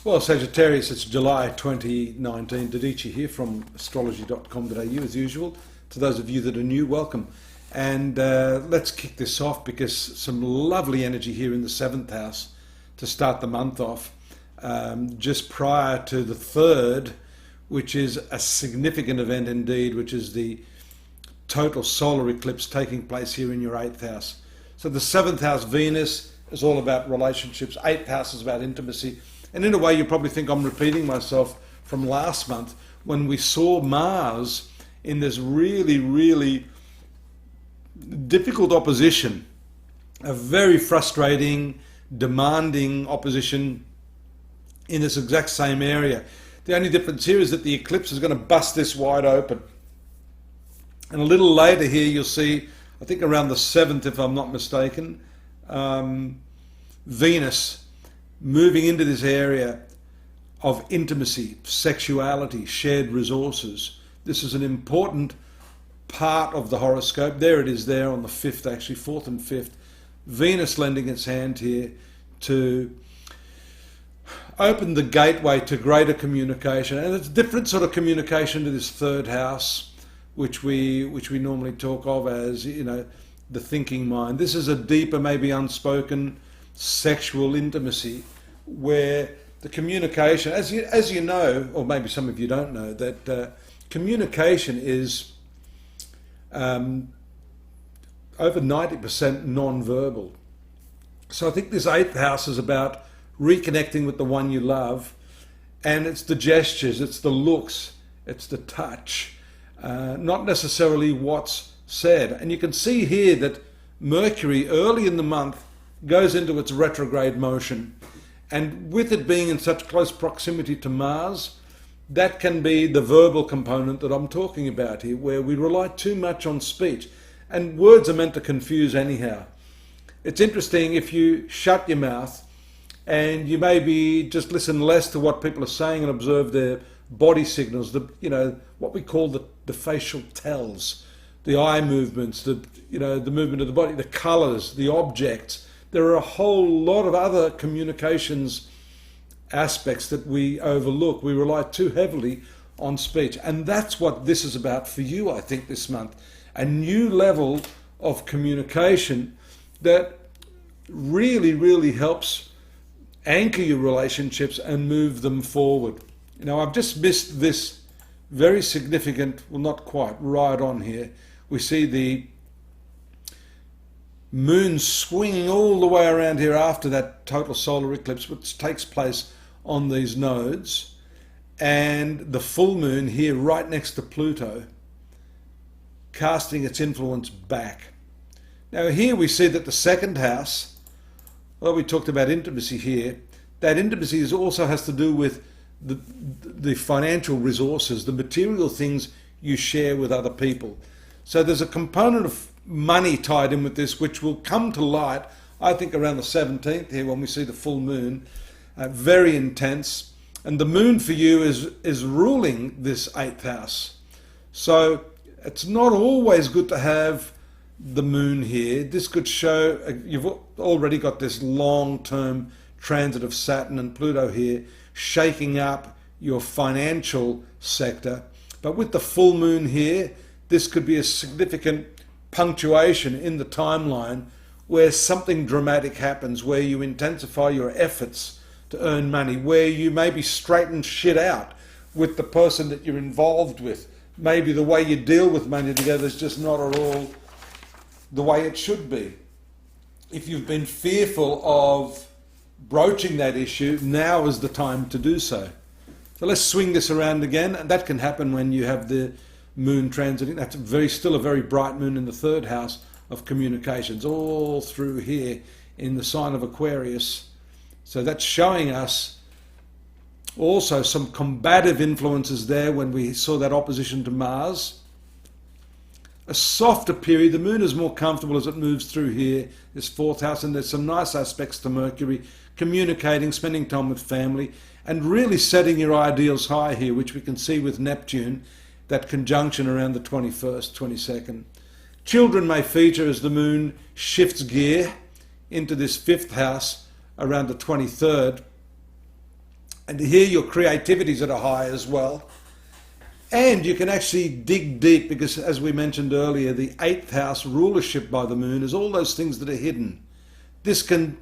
Well, Sagittarius, it's July 2019. Dadhichi here from astrology.com.au as usual. To those of you that are new, welcome. And let's kick this off because some lovely energy here in the 7th house to start the month off. Just prior to the 3rd, which is a significant event indeed, which is the total solar eclipse taking place here in your 8th house. So the 7th house, Venus, is all about relationships. 8th house is about intimacy. And in a way, you probably think I'm repeating myself from last month when we saw Mars in this really, really difficult opposition, a very frustrating, demanding opposition in this exact same area. The only difference here is that the eclipse is going to bust this wide open. And a little later here, you'll see, I think around the 7th, if I'm not mistaken, Venus moving into this area of intimacy, sexuality, shared resources. This is an important part of the horoscope. There it is there on the 5th, actually, 4th and 5th. Venus lending its hand here to open the gateway to greater communication. And it's a different sort of communication to this 3rd house, which we normally talk of as, you know, the thinking mind. This is a deeper, maybe unspoken sexual intimacy where the communication, as you know, or maybe some of you don't know, that communication is over 90% non-verbal. So I think this 8th house is about reconnecting with the one you love, and it's the gestures, it's the looks, it's the touch, not necessarily what's said. And you can see here that Mercury early in the month goes into its retrograde motion. And with it being in such close proximity to Mars, that can be the verbal component that I'm talking about here, where we rely too much on speech. And words are meant to confuse anyhow. It's interesting if you shut your mouth and you maybe just listen less to what people are saying and observe their body signals, what we call the facial tells, the eye movements, the movement of the body, the colors, the objects. There are a whole lot of other communications aspects that we overlook. We rely too heavily on speech. And that's what this is about for you, I think, this month. A new level of communication that really, really helps anchor your relationships and move them forward. You know, I've just missed this very significant, well, not quite, right on here. We see the moon swinging all the way around here after that total solar eclipse, which takes place on these nodes, and the full moon here right next to Pluto, casting its influence back. Now here we see that the 2nd house, well, we talked about intimacy here, that intimacy also has to do with the financial resources, the material things you share with other people. So there's a component of money tied in with this, which will come to light, I think, around the 17th here when we see the full moon. Very intense. And the moon for you is ruling this 8th house. So it's not always good to have the moon here. This could show, you've already got this long-term transit of Saturn and Pluto here, shaking up your financial sector. But with the full moon here, this could be a significant punctuation in the timeline where something dramatic happens, where you intensify your efforts to earn money, where you maybe straighten shit out with the person that you're involved with. Maybe the way you deal with money together is just not at all the way it should be. If you've been fearful of broaching that issue, now is the time to do so. So let's swing this around again, and that can happen when you have the moon transiting. That's still a very bright moon in the 3rd house of communications, all through here in the sign of Aquarius. So that's showing us also some combative influences there when we saw that opposition to Mars. A softer period. The moon is more comfortable as it moves through here, this 4th house, and there's some nice aspects to Mercury, communicating, spending time with family, and really setting your ideals high here, which we can see with Neptune, that conjunction around the 21st, 22nd. Children may feature as the moon shifts gear into this 5th house around the 23rd. And here your creativity's at a high as well. And you can actually dig deep because, as we mentioned earlier, the 8th house rulership by the moon is all those things that are hidden. This can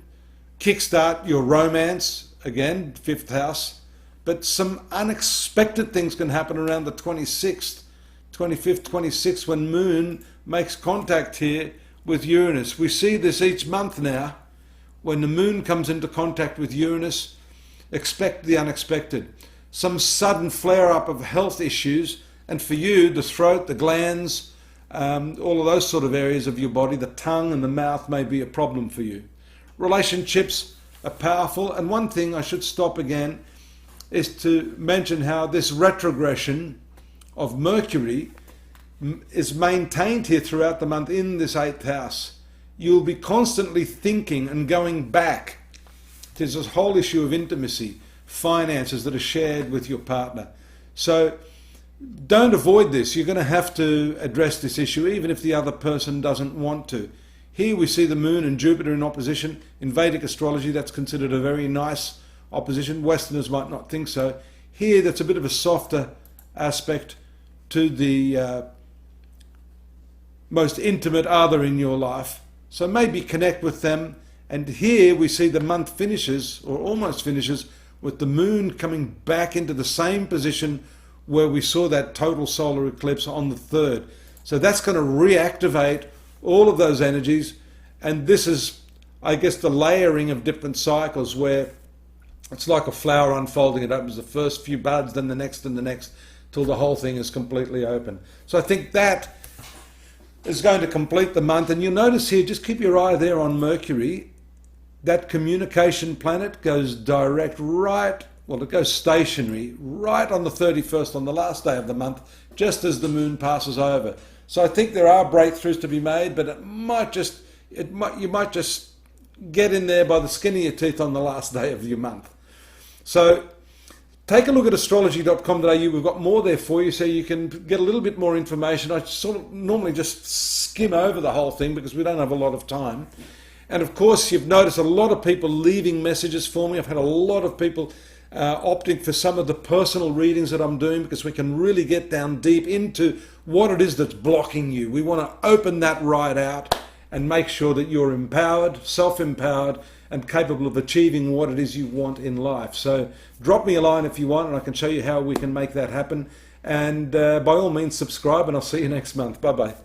kickstart your romance, again, 5th house, but some unexpected things can happen around the 26th, 25th, 26th when moon makes contact here with Uranus. We see this each month now. When the moon comes into contact with Uranus, expect the unexpected. Some sudden flare-up of health issues, and for you, the throat, the glands, all of those sort of areas of your body, the tongue and the mouth may be a problem for you. Relationships are powerful, and one thing I should stop again is to mention how this retrogression of Mercury is maintained here throughout the month in this 8th house. You'll be constantly thinking and going back. There's this whole issue of intimacy, finances that are shared with your partner. So don't avoid this. You're going to have to address this issue even if the other person doesn't want to. Here we see the moon and Jupiter in opposition. In Vedic astrology, that's considered a very nice opposition. Westerners might not think so. Here, that's a bit of a softer aspect to the most intimate other in your life. So maybe connect with them. And here we see the month finishes, or almost finishes, with the moon coming back into the same position where we saw that total solar eclipse on the 3rd. So that's going to reactivate all of those energies. And this is, I guess, the layering of different cycles where it's like a flower unfolding. It opens the first few buds, then the next and the next, till the whole thing is completely open. So I think that is going to complete the month. And you'll notice here, just keep your eye there on Mercury. That communication planet goes direct right, well, it goes stationary right on the 31st, on the last day of the month, just as the moon passes over. So I think there are breakthroughs to be made, but you might just get in there by the skin of your teeth on the last day of your month. So take a look at astrology.com.au. We've got more there for you so you can get a little bit more information. I sort of normally just skim over the whole thing because we don't have a lot of time. And of course, you've noticed a lot of people leaving messages for me. I've had a lot of people opting for some of the personal readings that I'm doing because we can really get down deep into what it is that's blocking you. We want to open that right out and make sure that you're empowered, self-empowered, and capable of achieving what it is you want in life. So drop me a line if you want, and I can show you how we can make that happen. And by all means, subscribe, and I'll see you next month. Bye-bye.